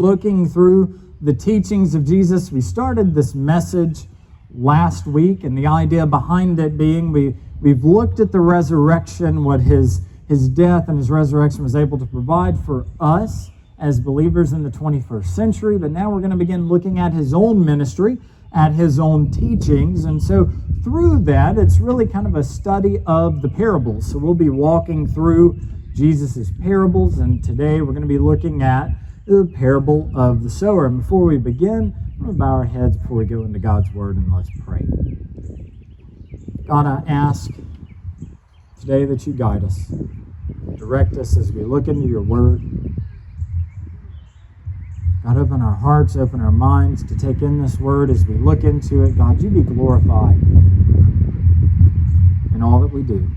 looking through the teachings of Jesus. We started this message last week, and the idea behind it being we've looked at the resurrection, what his death and his resurrection was able to provide for us as believers in the 21st century. But now we're going to begin looking at his own ministry, at his own teachings. And so through that, it's really kind of a study of the parables. So we'll be walking through Jesus' parables, and today we're going to be looking at the parable of the sower. And before we begin, we're going to bow our heads before we go into God's Word, and let's pray. God, I ask today that you guide us, direct us as we look into your Word. God, open our hearts, open our minds to take in this Word as we look into it. God, you be glorified in all that we do.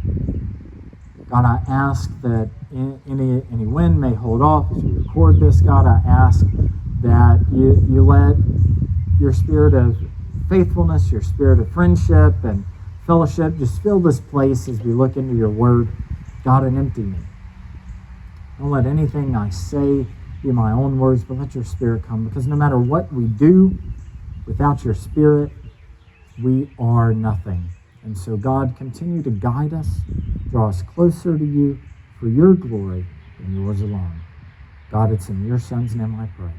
God, I ask that any wind may hold off as we record this. God, I ask that you let your spirit of faithfulness, your spirit of friendship and fellowship just fill this place as we look into your Word. God, and empty me. Don't let anything I say be my own words, but let your Spirit come, because no matter what we do, without your Spirit, we are nothing. And so, God, continue to guide us, draw us closer to you for your glory and yours alone. God, it's in your Son's name I pray.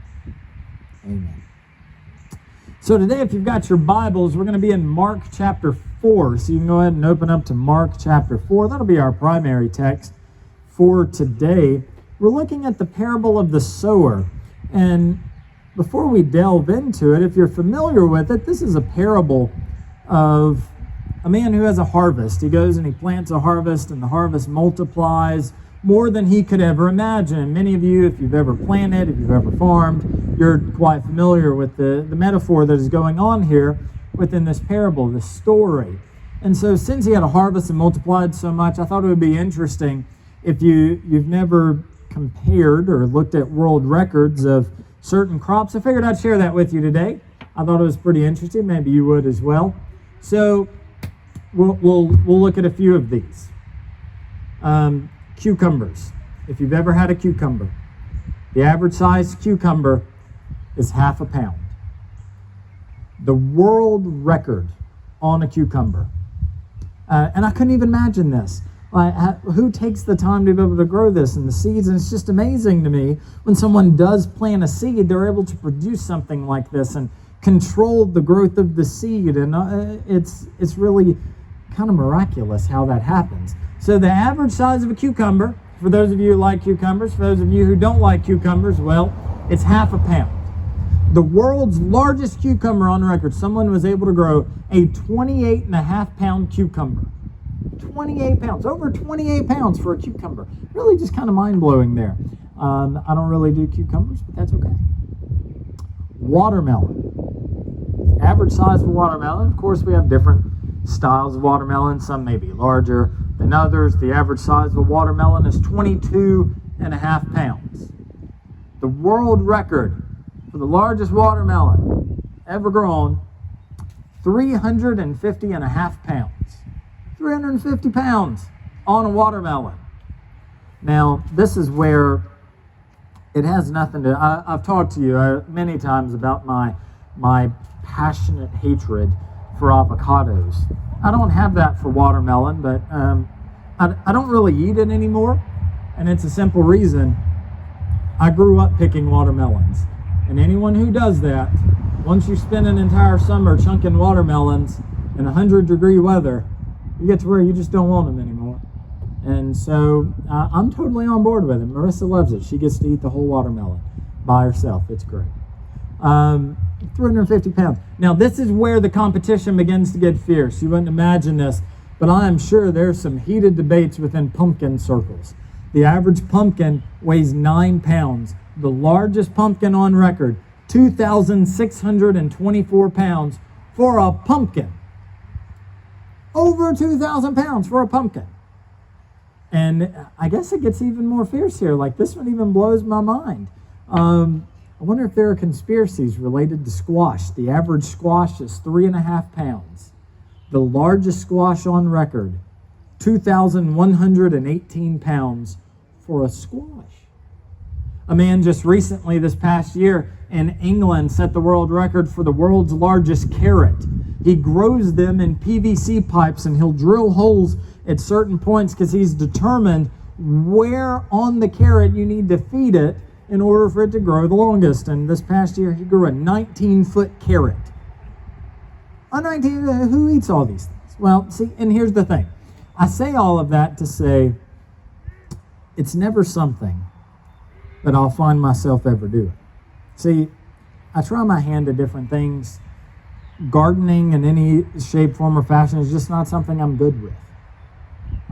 Amen. So today, if you've got your Bibles, we're going to be in Mark chapter 4. So you can go ahead and open up to Mark chapter 4. That'll be our primary text for today. We're looking at the parable of the sower. And before we delve into it, if you're familiar with it, this is a parable of a man who has a harvest. He goes and he plants a harvest, and the harvest multiplies more than he could ever imagine. Many of you, if you've ever planted, if you've ever farmed, you're quite familiar with the metaphor that is going on here within this parable, this story. And so since he had a harvest and multiplied so much, I thought it would be interesting if you've never compared or looked at world records of certain crops. I figured I'd share that with you today. I thought it was pretty interesting. Maybe you would as well. So we'll look at a few of these. Cucumbers. If you've ever had a cucumber, the average size cucumber is half a pound. The world record on a cucumber. And I couldn't even imagine this. Who takes the time to be able to grow this in the seeds? And it's just amazing to me when someone does plant a seed, they're able to produce something like this and control the growth of the seed. And it's really kind of miraculous how that happens. So the average size of a cucumber, for those of you who like cucumbers, for those of you who don't like cucumbers, well, it's half a pound. The world's largest cucumber on record, someone was able to grow a 28.5-pound cucumber. 28 pounds, over 28 pounds for a cucumber. Really just kind of mind-blowing there. I don't really do cucumbers, but that's okay. Watermelon. Average size of a watermelon. Of course, we have different styles of watermelon. Some may be larger than others. The average size of a watermelon is 22.5 pounds. The world record for the largest watermelon ever grown, 350.5 pounds. 350 pounds on a watermelon. Now, this is where it has nothing to... I've talked to you many times about my passionate hatred for avocados. I don't have that for watermelon, but I don't really eat it anymore, and it's a simple reason. I grew up picking watermelons, and anyone who does that, once you spend an entire summer chunking watermelons in 100-degree weather, you get to where you just don't want them anymore. And so I'm totally on board with it. Marissa loves it. She gets to eat the whole watermelon by herself. It's great. 350 pounds. Now, this is where the competition begins to get fierce. You wouldn't imagine this, but I am sure there's some heated debates within pumpkin circles. The average pumpkin weighs 9 pounds. The largest pumpkin on record, 2,624 pounds for a pumpkin. Over 2,000 pounds for a pumpkin. And I guess it gets even more fierce here. Like, this one even blows my mind. I wonder if there are conspiracies related to squash. The average squash is 3.5 pounds. The largest squash on record, 2,118 pounds for a squash. A man just recently, this past year, in England set the world record for the world's largest carrot. He grows them in PVC pipes, and he'll drill holes at certain points because he's determined where on the carrot you need to feed it in order for it to grow the longest. And this past year, he grew a 19-foot carrot. A 19, who eats all these things? Well, see, and here's the thing. I say all of that to say it's never something that I'll find myself ever doing. See, I try my hand at different things. Gardening in any shape, form, or fashion is just not something I'm good with.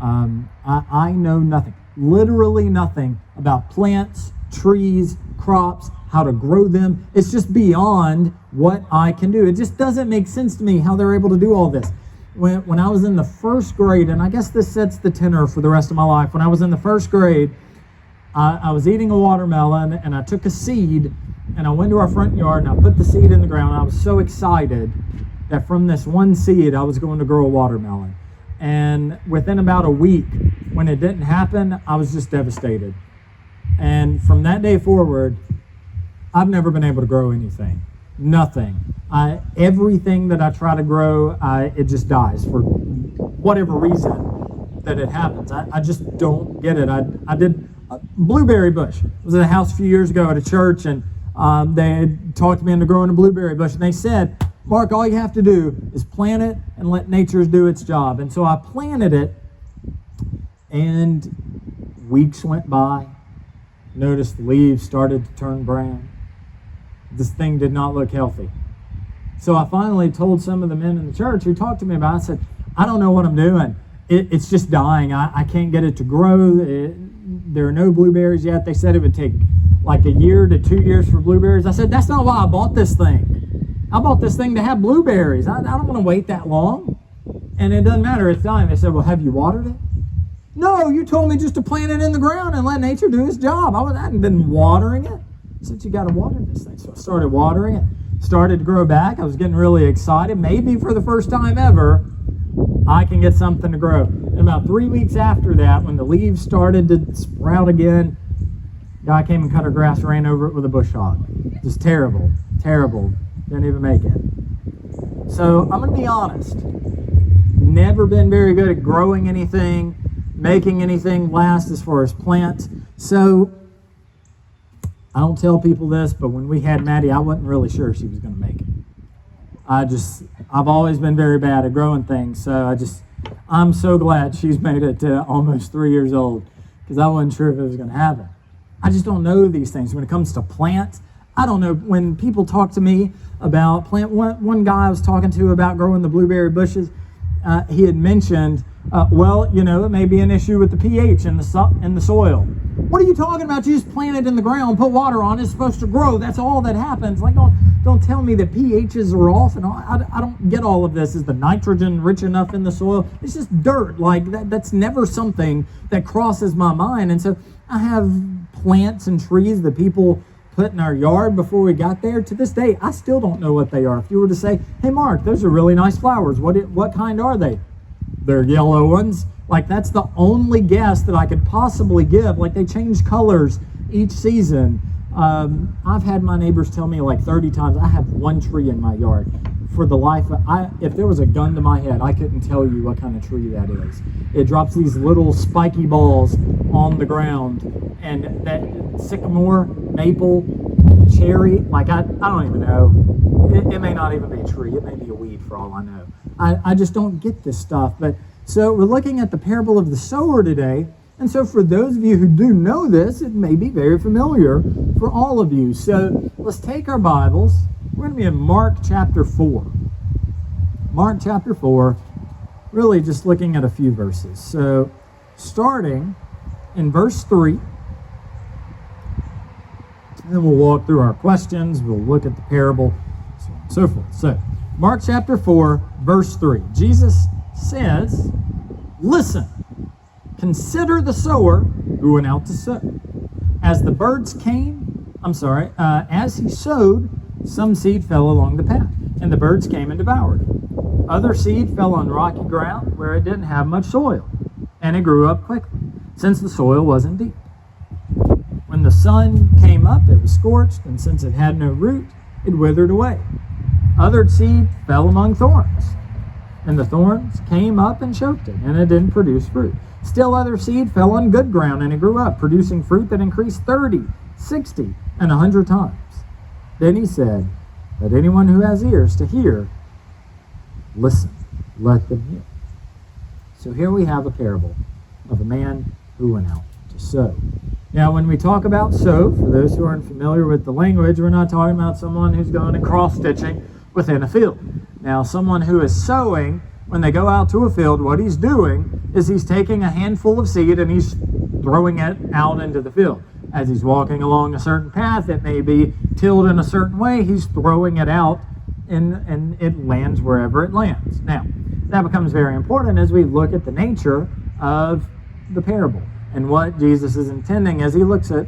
I know nothing, literally nothing about plants, trees, crops, how to grow them. It's just beyond what I can do. It just doesn't make sense to me how they're able to do all this. When I was in the first grade, and I guess this sets the tenor for the rest of my life, when I was in the first grade, I was eating a watermelon, and I took a seed, and I went to our front yard, and I put the seed in the ground. I was so excited that from this one seed, I was going to grow a watermelon. And within about a week, when it didn't happen, I was just devastated. And from that day forward, I've never been able to grow anything. Nothing. Everything that I try to grow, it just dies for whatever reason that it happens. I just don't get it. I did a blueberry bush. I was at a house a few years ago at a church, and they had talked me into growing a blueberry bush. And they said, Mark, all you have to do is plant it and let nature do its job. And so I planted it, and weeks went by. Noticed the leaves started to turn brown. This thing did not look healthy. So I finally told some of the men in the church who talked to me about it, I said, I don't know what I'm doing. It's just dying. I can't get it to grow. There are no blueberries yet. They said it would take like a year to 2 years for blueberries. I said, that's not why I bought this thing. I bought this thing to have blueberries. I don't want to wait that long. And it doesn't matter, it's dying. They said, well, have you watered it? No, you told me just to plant it in the ground and let nature do its job. I hadn't been watering it. I said, you got to water this thing. So I started watering it, started to grow back. I was getting really excited. Maybe for the first time ever, I can get something to grow. And about 3 weeks after that, when the leaves started to sprout again, guy came and cut our grass, ran over it with a bush hog. Just terrible, terrible. Didn't even make it. So I'm going to be honest. Never been very good at growing anything, making anything last as far as plants. So I don't tell people this, but when we had Maddie, I wasn't really sure she was going to make it. I've always been very bad at growing things, so I'm so glad she's made it to almost 3 years old, because I wasn't sure if it was going to happen. I just don't know these things. When it comes to plants, I don't know. When people talk to me about one guy I was talking to about growing the blueberry bushes, he had mentioned, it may be an issue with the pH in the soil. What are you talking about? You just plant it in the ground, put water on it, it's supposed to grow. That's all that happens. Like, don't tell me that pHs are off and all. I don't get all of this. Is the nitrogen rich enough in the soil? It's just dirt. Like, that's never something that crosses my mind. And so I have plants and trees that people put in our yard before we got there. To this day, I still don't know what they are. If you were to say, hey, Mark, those are really nice flowers. What kind are they? They're yellow ones. Like, that's the only guess that I could possibly give. Like, they change colors each season. I've had my neighbors tell me like 30 times, I have one tree in my yard. For the life of, if there was a gun to my head, I couldn't tell you what kind of tree that is. It drops these little spiky balls on the ground, and that sycamore, maple, cherry, like I don't even know. It may not even be a tree. It may be a weed for all I know. I just don't get this stuff. But so we're looking at the parable of the sower today. And so for those of you who do know this, it may be very familiar for all of you. So let's take our Bibles. We're going to be in Mark chapter 4. Mark chapter 4, really just looking at a few verses. So starting in verse 3, and then we'll walk through our questions, we'll look at the parable, so on and so forth. So Mark chapter 4, verse 3. Jesus says, listen, consider the sower who went out to sow. As he sowed, some seed fell along the path, and the birds came and devoured it. Other seed fell on rocky ground where it didn't have much soil, and it grew up quickly, since the soil wasn't deep. When the sun came up, it was scorched, and since it had no root, it withered away. Other seed fell among thorns, and the thorns came up and choked it, and it didn't produce fruit. Still other seed fell on good ground, and it grew up, producing fruit that increased 30, 60, and 100 times. Then he said, let anyone who has ears to hear, listen, let them hear. So here we have a parable of a man who went out to sow. Now, when we talk about sow, for those who aren't familiar with the language, we're not talking about someone who's going and cross-stitching within a field. Now, someone who is sowing, when they go out to a field, what he's doing is he's taking a handful of seed and he's throwing it out into the field. As he's walking along a certain path, it may be tilled in a certain way, he's throwing it out and it lands wherever it lands. Now, that becomes very important as we look at the nature of the parable and what Jesus is intending as he looks at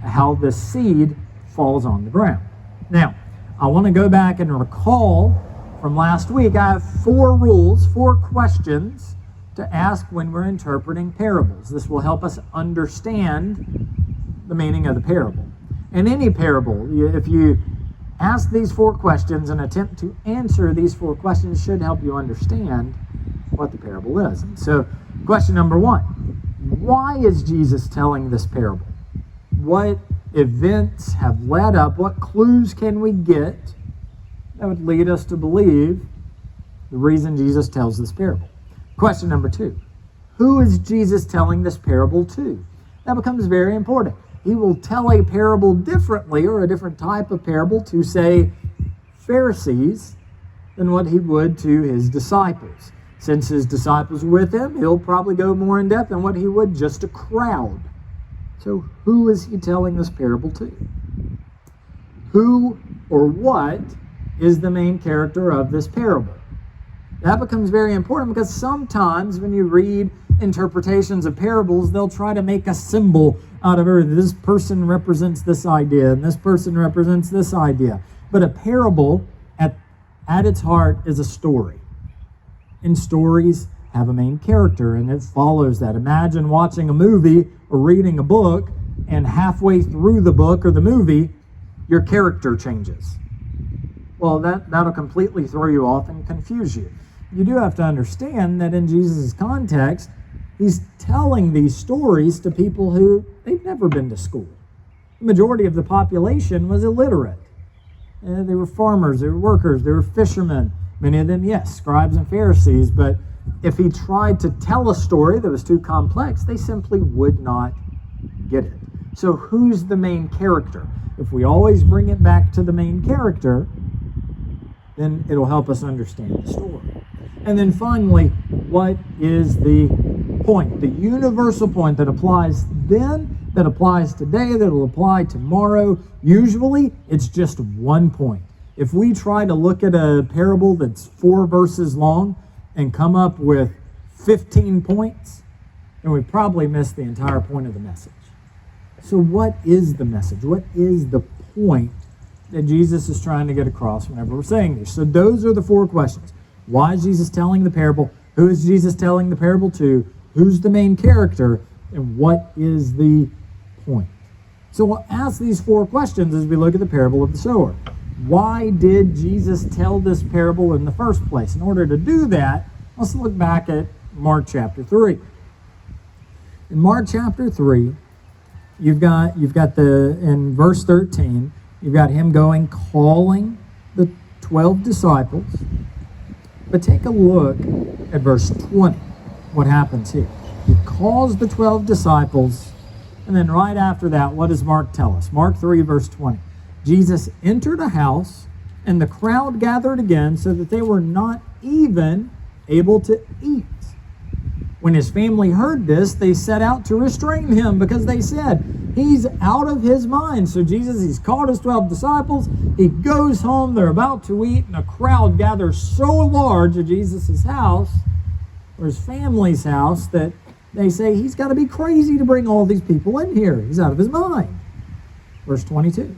how the seed falls on the ground. Now, I want to go back and recall from last week. I have 4 rules, 4 questions to ask when we're interpreting parables. This will help us understand the meaning of the parable. In any parable, if you ask these 4 questions and attempt to answer these 4 questions, should help you understand what the parable is. And so, question number 1, why is Jesus telling this parable? What events have led up? What clues can we get that would lead us to believe the reason Jesus tells this parable? Question number 2, who is Jesus telling this parable to? That becomes very important. He will tell a parable differently, or a different type of parable, to, say, Pharisees than what he would to his disciples. Since his disciples were with him, he'll probably go more in depth than what he would just a crowd. So who is he telling this parable to? Who or what is the main character of this parable? That becomes very important because sometimes when you read interpretations of parables, they'll try to make a symbol out of it. This person represents this idea, and this person represents this idea. But a parable, at its heart, is a story. And stories have a main character, and it follows that. Imagine watching a movie or reading a book, and halfway through the book or the movie, your character changes. Well, that'll completely throw you off and confuse you. You do have to understand that in Jesus' context, he's telling these stories to people who they've never been to school. The majority of the population was illiterate. They were farmers, they were workers, they were fishermen. Many of them, yes, scribes and Pharisees, but if he tried to tell a story that was too complex, they simply would not get it. So who's the main character? If we always bring it back to the main character, then it'll help us understand the story. And then finally, what is the point? The universal point that applies then, that applies today, that will apply tomorrow. Usually, it's just one point. If we try to look at a parable that's 4 verses long and come up with 15 points, then we probably missed the entire point of the message. So what is the message? What is the point that Jesus is trying to get across whenever we're saying this? So those are the 4 questions. Why is Jesus telling the parable? Who is Jesus telling the parable to? Who's the main character? And what is the point? So we'll ask these 4 questions as we look at the parable of the sower. Why did Jesus tell this parable in the first place? In order to do that, let's look back at Mark chapter 3. In Mark chapter 3, you've got in verse 13, you've got him calling the 12 disciples. But take a look at verse 20, what happens here. He calls the 12 disciples, and then right after that, what does Mark tell us? Mark 3, verse 20. Jesus entered a house, and the crowd gathered again so that they were not even able to eat. When his family heard this, they set out to restrain him because they said, he's out of his mind. So Jesus, he's called his 12 disciples. He goes home. They're about to eat, and a crowd gathers so large at Jesus' house, or his family's house, that they say he's got to be crazy to bring all these people in here. He's out of his mind. Verse 22.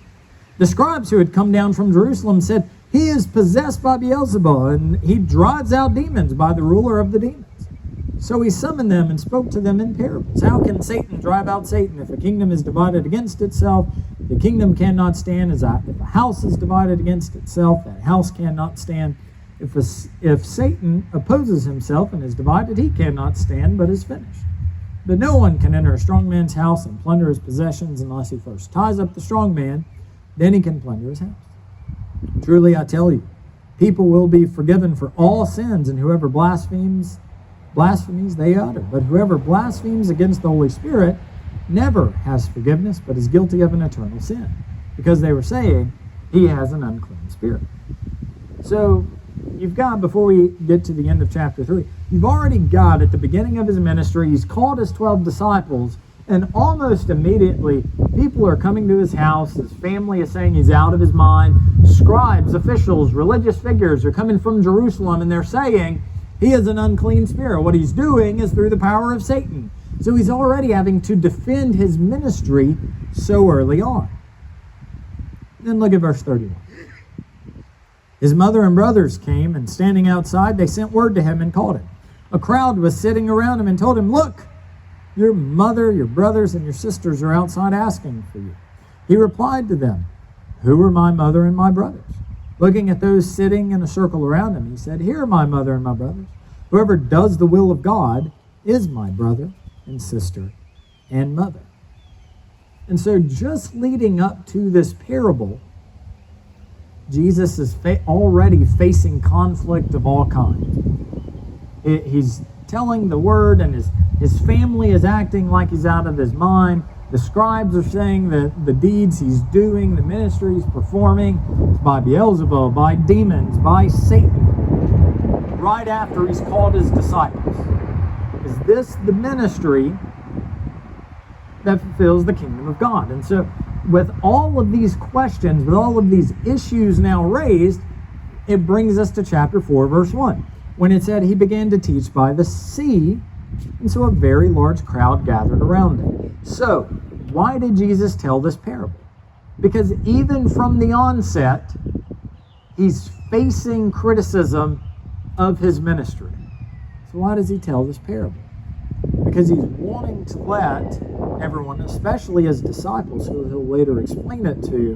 The scribes who had come down from Jerusalem said, he is possessed by Beelzebub, and he drives out demons by the ruler of the demons. So he summoned them and spoke to them in parables. How can Satan drive out Satan? If a kingdom is divided against itself, the kingdom cannot stand. If a house is divided against itself, that house cannot stand. If Satan opposes himself and is divided, he cannot stand, but is finished. But no one can enter a strong man's house and plunder his possessions unless he first ties up the strong man, then he can plunder his house. Truly I tell you, people will be forgiven for all sins, and whoever blasphemies they utter. But whoever blasphemes against the Holy Spirit never has forgiveness, but is guilty of an eternal sin, because they were saying he has an unclean spirit. So you've got, before we get to the end of chapter 3, you've already got at the beginning of his ministry, he's called his 12 disciples, and almost immediately people are coming to his house. His family is saying he's out of his mind. Scribes, officials, religious figures are coming from Jerusalem, and they're saying he is an unclean spirit. What he's doing is through the power of Satan. So he's already having to defend his ministry so early on. Then look at verse 31. His mother and brothers came, and standing outside, they sent word to him and called him. A crowd was sitting around him and told him, "Look, your mother, your brothers, and your sisters are outside asking for you." He replied to them, "Who are my mother and my brothers?" Looking at those sitting in a circle around him, he said, "Here are my mother and my brothers. Whoever does the will of God is my brother and sister and mother." And so just leading up to this parable, Jesus is already facing conflict of all kinds. He's telling the word, and his family is acting like he's out of his mind. The scribes are saying that the deeds he's doing, the ministry he's performing, is by Beelzebub, by demons, by Satan. Right after he's called his disciples. Is this the ministry that fulfills the kingdom of God? And so with all of these questions, with all of these issues now raised, it brings us to chapter 4, verse 1, when it said he began to teach by the sea, and so a very large crowd gathered around him. So, why did Jesus tell this parable? Because even from the onset, he's facing criticism of his ministry. So why does he tell this parable? Because he's wanting to let everyone, especially his disciples, who he'll later explain it to,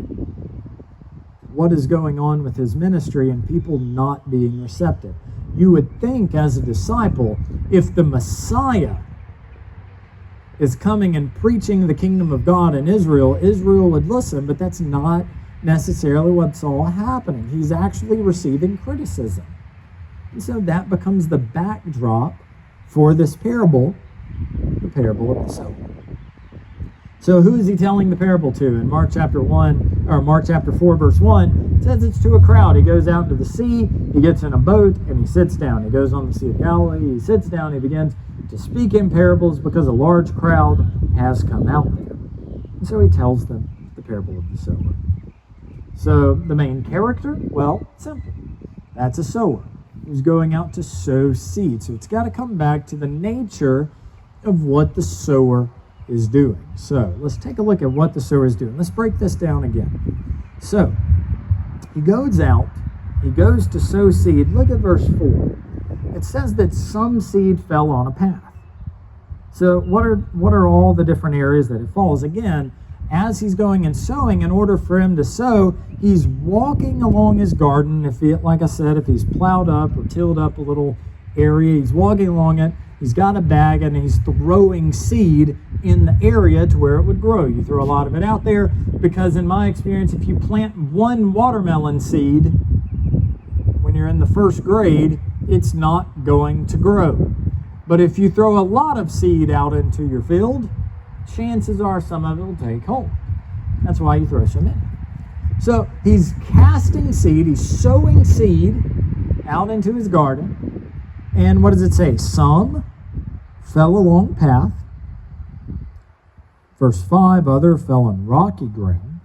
what is going on with his ministry and people not being receptive. You would think as a disciple, if the Messiah is coming and preaching the kingdom of God in Israel, Israel would listen, but that's not necessarily what's all happening. He's actually receiving criticism. And so that becomes the backdrop for this parable, the parable of the sower. So who is he telling the parable to? In Mark chapter 4, verse 1, it says it's to a crowd. He goes out into the sea, he gets in a boat, and he sits down. He goes on the Sea of Galilee, he sits down, he begins to speak in parables because a large crowd has come out there. And so he tells them the parable of the sower. So the main character, well, simple. That's a sower who's going out to sow seed. So it's got to come back to the nature of what the sower is doing. So let's take a look at what the sower is doing. Let's break this down again. So he goes out, he goes to sow seed. Look at verse 4. It says that some seed fell on a path. So what are all the different areas that it falls? Again, as he's going and sowing, in order for him to sow, he's walking along his garden. Like I said, if he's plowed up or tilled up a little area, he's walking along it. He's got a bag and he's throwing seed in the area to where it would grow. You throw a lot of it out there because in my experience, if you plant one watermelon seed when you're in the first grade, it's not going to grow. But if you throw a lot of seed out into your field, chances are some of it will take hold. That's why you throw some in. So he's casting seed, he's sowing seed out into his garden. And what does it say? Some fell along the path. Verse 5, other fell on rocky ground.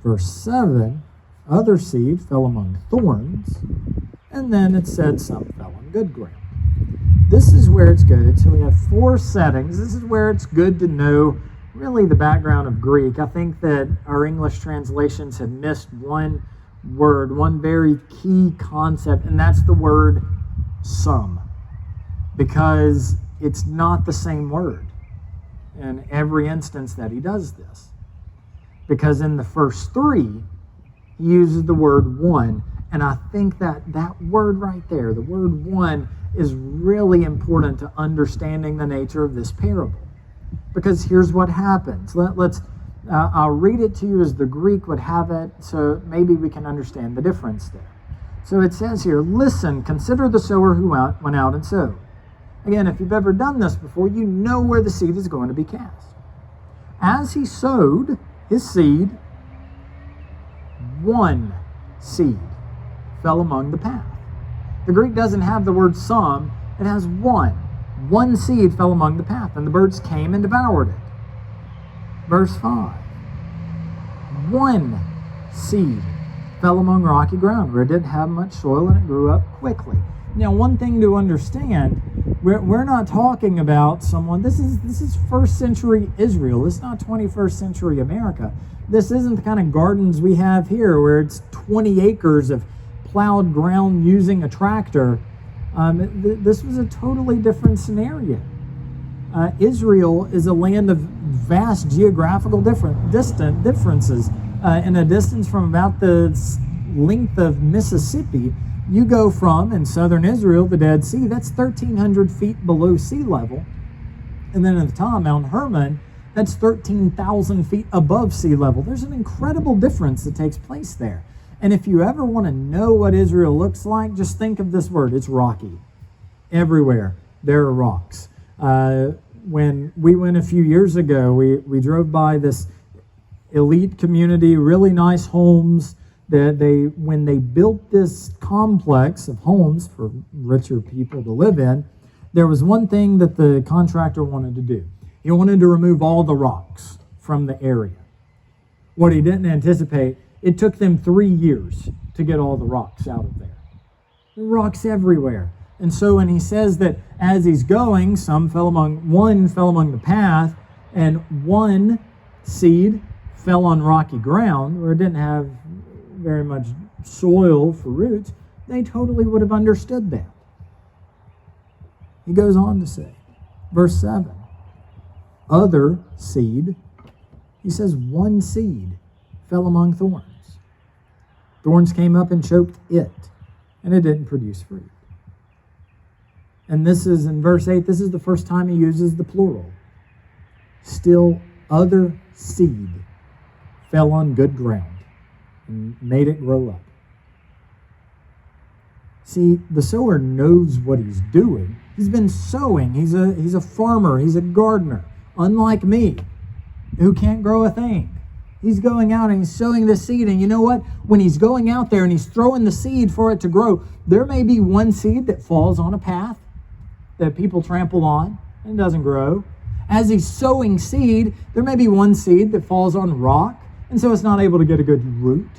Verse 7, other seed fell among thorns. And then it said some fell on good ground. This is where it's good. So we have 4 settings. This is where it's good to know really the background of Greek. I think that our English translations have missed one word, one very key concept, and that's the word some. because it's not the same word in every instance that he does this. Because in the first three, he uses the word one. And I think that word right there, the word one, is really important to understanding the nature of this parable. Because here's what happens. I'll read it to you as the Greek would have it, so maybe we can understand the difference there. So it says here, listen, consider the sower who went out and sowed. Again, if you've ever done this before, you know where the seed is going to be cast. As he sowed his seed, one seed fell among the path. The Greek doesn't have the word some, it has one. One seed fell among the path, and the birds came and devoured it. Verse 5. One seed fell among rocky ground where it didn't have much soil and it grew up quickly. Now, one thing to understand, we're not talking about someone, this is first century Israel. This is not 21st century America. This isn't the kind of gardens we have here where it's 20 acres of plowed ground using a tractor. This was a totally different scenario. Israel is a land of vast geographical differences. In a distance from about the length of Mississippi, you go from, in southern Israel, the Dead Sea, that's 1,300 feet below sea level. And then at the top, Mount Hermon, that's 13,000 feet above sea level. There's an incredible difference that takes place there. And if you ever want to know what Israel looks like, just think of this word. It's rocky. Everywhere there are rocks. When we went a few years ago, we drove by this elite community, really nice homes that when they built this complex of homes for richer people to live in, there was one thing that the contractor wanted to do. He wanted to remove all the rocks from the area. What he didn't anticipate, it took them 3 years to get all the rocks out of there. There were rocks everywhere. And so when he says that as he's going, one fell among the path, and one seed fell on rocky ground where it didn't have very much soil for roots, they totally would have understood that. He goes on to say, verse 7, other seed, he says one seed fell among thorns. Thorns came up and choked it, and it didn't produce fruit. And this is, in verse 8, this is the first time he uses the plural. Still other seed fell on good ground and made it grow up. See, the sower knows what he's doing. He's been sowing. He's a farmer. He's a gardener. Unlike me, who can't grow a thing. He's going out and he's sowing the seed. And you know what? When he's going out there and he's throwing the seed for it to grow, there may be one seed that falls on a path that people trample on and doesn't grow. As he's sowing seed, there may be one seed that falls on rock, and so it's not able to get a good root.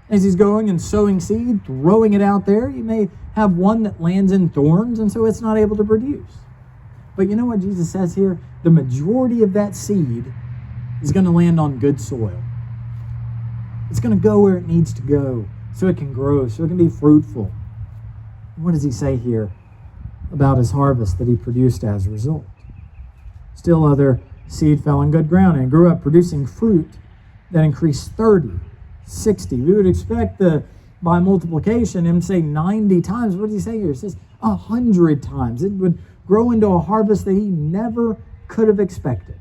As he's going and sowing seed, throwing it out there, you may have one that lands in thorns, and so it's not able to produce. But you know what Jesus says here? The majority of that seed is going to land on good soil. It's going to go where it needs to go so it can grow, so it can be fruitful. What does he say here about his harvest that he produced as a result? Still other seed fell on good ground and grew up, producing fruit that increased 30, 60. We would expect by multiplication him say 90 times. What does he say here? He says 100 times. It would grow into a harvest that he never could have expected,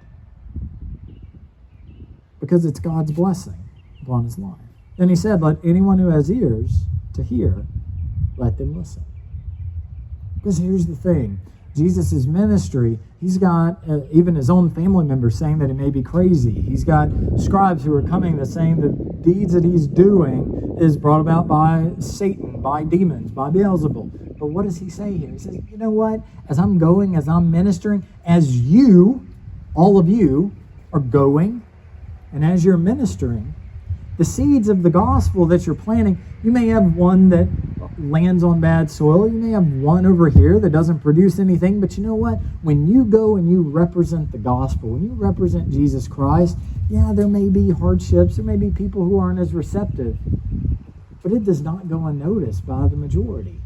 because it's God's blessing upon his life. Then he said, let anyone who has ears to hear, let them listen. Because here's the thing. Jesus' ministry, he's got even his own family members saying that he may be crazy. He's got scribes who are coming to saying the deeds that he's doing is brought about by Satan, by demons, by Beelzebub. But what does he say here? He says, you know what? As I'm going, as I'm ministering, as you, all of you, are going, and as you're ministering, the seeds of the gospel that you're planting, you may have one that lands on bad soil. You may have one over here that doesn't produce anything. But you know what? When you go and you represent the gospel, when you represent Jesus Christ, yeah, there may be hardships. There may be people who aren't as receptive. But it does not go unnoticed by the majority.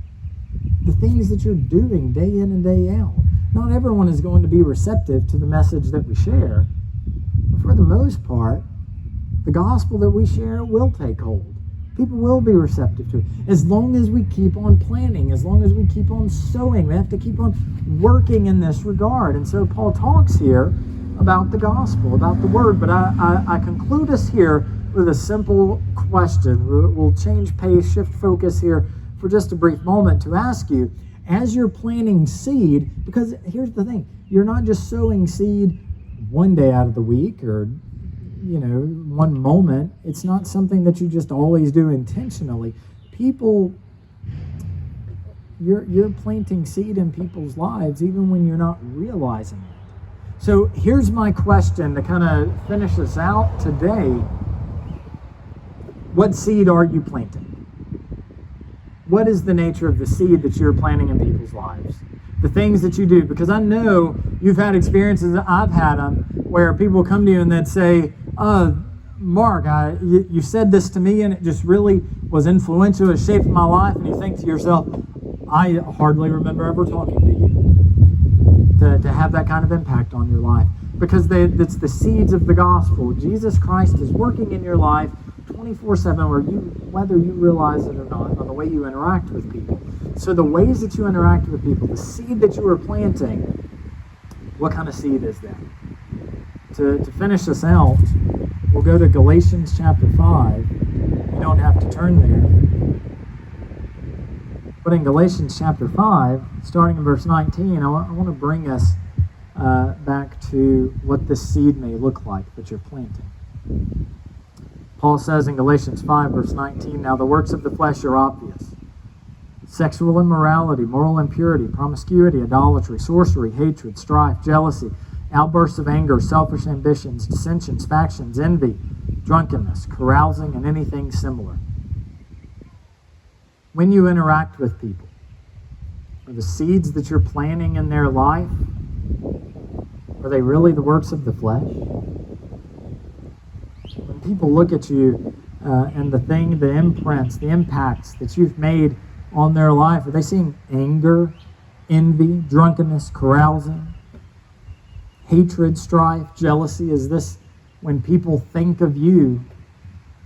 the things that you're doing day in and day out. Not everyone is going to be receptive to the message that we share, but for the most part, the gospel that we share will take hold. People will be receptive to it. As long as we keep on planning, as long as we keep on sowing, we have to keep on working in this regard. And so Paul talks here about the gospel, about the word. But I conclude us here with a simple question. We'll change pace, shift focus here for just a brief moment to ask you, as you're planting seed, because here's the thing, you're not just sowing seed one day out of the week or one moment. It's not something that you just always do intentionally. You're planting seed in people's lives even when you're not realizing it. So here's my question to kind of finish this out today. What seed are you planting? What is the nature of the seed that you're planting in people's lives? The things that you do, because I know you've had experiences, I've had them, where people come to you and they'd say, Mark, you said this to me and it just really was influential, it shaped my life, and you think to yourself, I hardly remember ever talking to you to have that kind of impact on your life, because it's the seeds of the gospel. Jesus Christ is working in your life 24/7, whether you realize it or not, by the way you interact with people. So the ways that you interact with people, the seed that you are planting, what kind of seed is that? To finish this out, we'll go to Galatians chapter 5. You don't have to turn there. But in Galatians chapter 5, starting in verse 19, I want to bring us back to what this seed may look like that you're planting. Paul says in Galatians 5, verse 19, now the works of the flesh are obvious. Sexual immorality, moral impurity, promiscuity, idolatry, sorcery, hatred, strife, jealousy, outbursts of anger, selfish ambitions, dissensions, factions, envy, drunkenness, carousing, and anything similar. When you interact with people, are the seeds that you're planting in their life, are they really the works of the flesh? When people look at you and the imprints, the impacts that you've made on their life, are they seeing anger, envy, drunkenness, carousing, hatred, strife, jealousy? Is this, when people think of you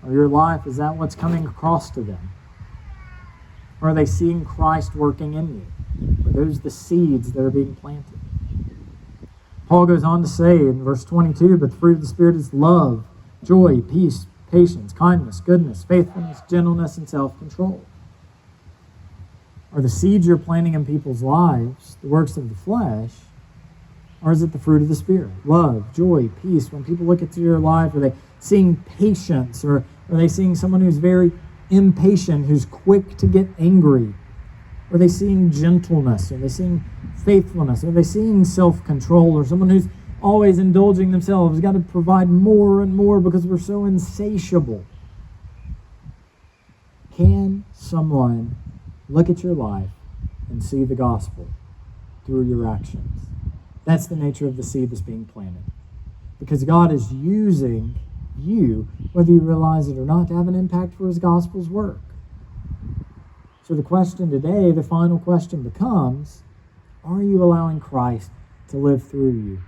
or your life, is that what's coming across to them? Or are they seeing Christ working in you? Are those the seeds that are being planted? Paul goes on to say in verse 22, but the fruit of the Spirit is love, joy, peace, patience, kindness, goodness, faithfulness, gentleness, and self-control. Are the seeds you're planting in people's lives the works of the flesh, or is it the fruit of the Spirit? Love, joy, peace. When people look at your life, are they seeing patience, or are they seeing someone who's very impatient, who's quick to get angry? Are they seeing gentleness? Are they seeing faithfulness? Are they seeing self-control? Or someone who's always indulging themselves, got to provide more and more because we're so insatiable? Can someone look at your life and see the gospel through your actions? That's the nature of the seed that's being planted. Because God is using you, whether you realize it or not, to have an impact for his gospel's work. So the question today, the final question becomes, are you allowing Christ to live through you,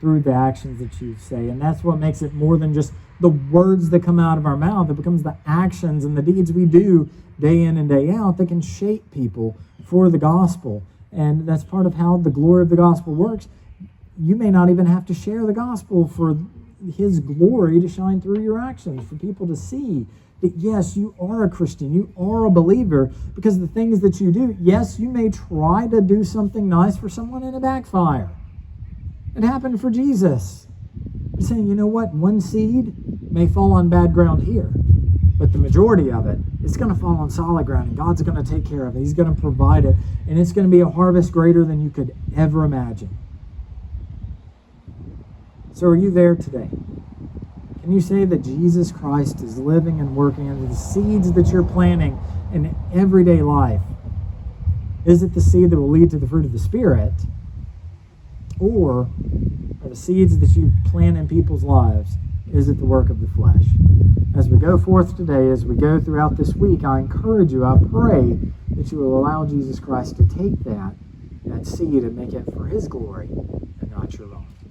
through the actions that you say? And that's what makes it more than just the words that come out of our mouth. It becomes the actions and the deeds we do day in and day out that can shape people for the gospel. And that's part of how the glory of the gospel works. You may not even have to share the gospel for his glory to shine through your actions, for people to see that, yes, you are a Christian, you are a believer, because the things that you do, yes, you may try to do something nice for someone and it backfire. It happened for Jesus. He's saying, you know what, one seed may fall on bad ground here, but the majority of it, it's going to fall on solid ground, and God's going to take care of it. He's going to provide it, and it's going to be a harvest greater than you could ever imagine. So are you there today? Can you say that Jesus Christ is living and working under the seeds that you're planting in everyday life? Is it the seed that will lead to the fruit of the Spirit? Or are the seeds that you plant in people's lives, is it the work of the flesh? As we go forth today, as we go throughout this week, I encourage you, I pray that you will allow Jesus Christ to take that seed and make it for his glory and not your own.